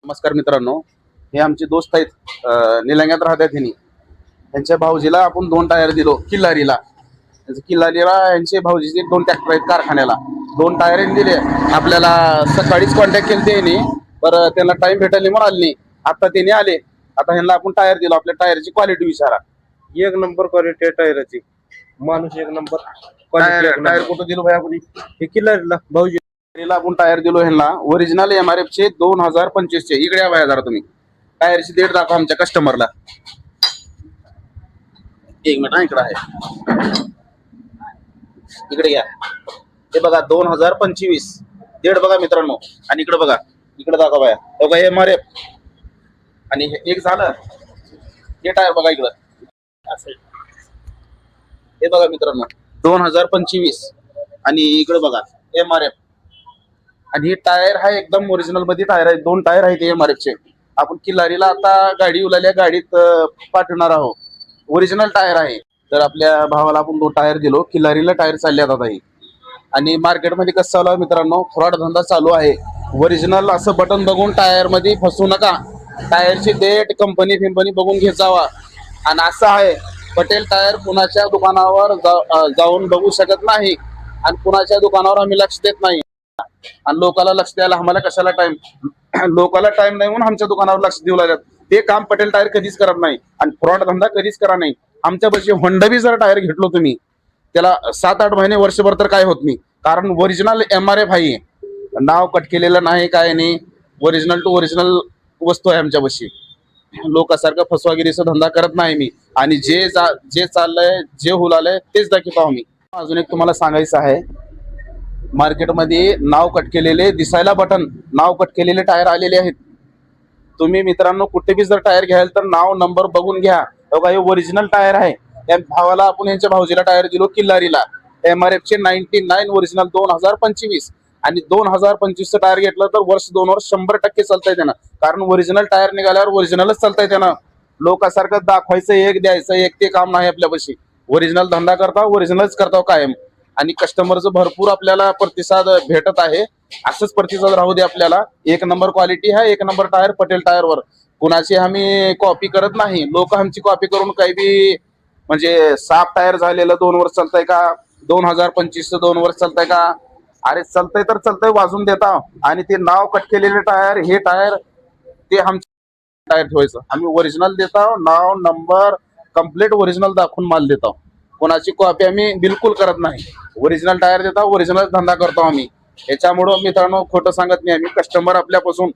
नमस्कार मित्रांनो, हे आमचे दोस्त आहेत. निलंग्यात राहतात ह्यांनी. त्यांच्या भाऊजीला आपण 2 टायर दिलो किल्लारीला. किल्लारीला यांचे भाऊजीचे 2 ट्रॅक्टर आहेत कारखान्याला. 2 टायर दिले. आपल्याला सकाळीच कॉन्टॅक्ट केले त्यांनी, बरं त्यांना टाइम भेटले म्हणून आले नाही. आता त्यांनी आले. आता ह्यांना आपण टायर दिलो. आपल्या टायरची क्वालिटी विचारा. एक नंबर क्वालिटी आहे टायराची. माणूस एक नंबर. टायर कुठं दिलो भाई आपण? हे किल्लारीला भाऊजी आपण टायर दिलो ह्यांना ओरिजिनल MRF चे 2025 चे. इकडे या बाया जरा तुम्ही. टायरची डेट दाखवा आमच्या कस्टमरला. 1 मिनिट इकडे आहे. इकडे घ्या. हे बघा 2025 डेट बघा मित्रांनो. आणि इकडे बघा, इकडे दाखवा बाया. बघा MRF. आणि एक झालं हे टायर बघा इकडं. हे बघा मित्रांनो 2025 आणि इकडे बघा MRF. आणि हे टायर हा एकदम ओरिजिनल मध्ये टायर आहे. 2 टायर आहेत MRF चे. आपण किल्लारीला आता गाडी उलाल्या गाडीत पाठवणार आहोत. ओरिजिनल टायर आहे. तर आपल्या भावाला आपण 2 टायर दिलो. किल्लारीला टायर चालले आता ही. आणि मार्केटमध्ये कसं चालू आहे मित्रांनो, फ्रॉड धंदा चालू आहे. ओरिजिनल असं बटन बघून टायर मध्ये फसू नका. टायरची डेट कंपनी बघून घेत जावा. आणि असं आहे, पटेल टायर कुणाच्या दुकानावर जाऊन बघू शकत नाही. आणि कुणाच्या दुकानावर आम्ही लक्ष देत नाही. आणि लोकांना लक्ष द्यायला आम्हाला कशाला टाइम? लोकांना टाइम नाही म्हणून आमच्या दुकानावर लक्ष देऊ लागतात. ते काम पटेल टायर कधीच करत नाही. आणि फ्रॉड धंदा कधीच करा नाही. आमच्या पैसे होंडा बी जर टायर घेतलो तुम्ही, त्याला 7-8 महिने वर्षभर तर काय होत नाही. कारण ओरिजिनल MRF आहे. नाव कट केलेलं नाही, काय नाही. ओरिजिनल टू ओरिजिनल वस्तू आहे आमच्यापाशी. लोकांसारखं फसवागिरीचा धंदा करत नाही मी. आणि जे चाललंय, जे हुलालंय तेच दाखवतो आम्ही. अजून एक तुम्हाला सांगायचं आहे, मार्केटमध्ये नाव कट केलेले दिसायला बटन, नाव कट केलेले टायर आलेले आहेत. तुम्ही मित्रांनो कुठे बी जर टायर घ्याल तर नाव नंबर बघून घ्या. बघा हे ओरिजिनल टायर आहे. त्या भावाला आपण यांच्या भाऊजीला टायर दिलो किल्लारीला. MRF चे 99 ओरिजिनल 2025. आणि 2025 टायर घेतलं तर वर्ष 2 वर्ष 100% चालतंय त्यानं. कारण ओरिजिनल टायर निघाल्यावर ओरिजिनलच चालतंय त्यानं. लोकांसारखं दाखवायचं एक, द्यायचं एक, ते काम नाही आपल्यापाशी. ओरिजिनल धंदा करता, ओरिजिनलच करता कायम. आणि कस्टमरचं भरपूर आपल्याला प्रतिसाद भेटत आहे. असंच प्रतिसाद राहू दे आपल्याला. 1 नंबर क्वालिटी आहे, 1 नंबर टायर पटेल टायरवर. कुणाची आम्ही कॉपी करत नाही. लोक आमची कॉपी करून काही बी, म्हणजे साफ टायर झालेलं 2 वर्ष चालतंय का? 2025 2 वर्ष चालतंय का? अरे चालतंय तर चालतंय, वाजून देता. आणि ते नाव कट केलेले टायर, हे टायर ते आमचे टायर ठेवायचं. आम्ही ओरिजिनल देतो. नाव नंबर कम्प्लीट ओरिजिनल दाखवून माल देतो. कोणाची कॉपी आम्ही बिलकुल करत नाही. ओरिजिनल टायर देता, ओरिजिनल धंदा करतो आम्ही. याच्यामुळं मित्रांनो खोटं सांगत नाही आम्ही. कस्टमर आपल्यापासून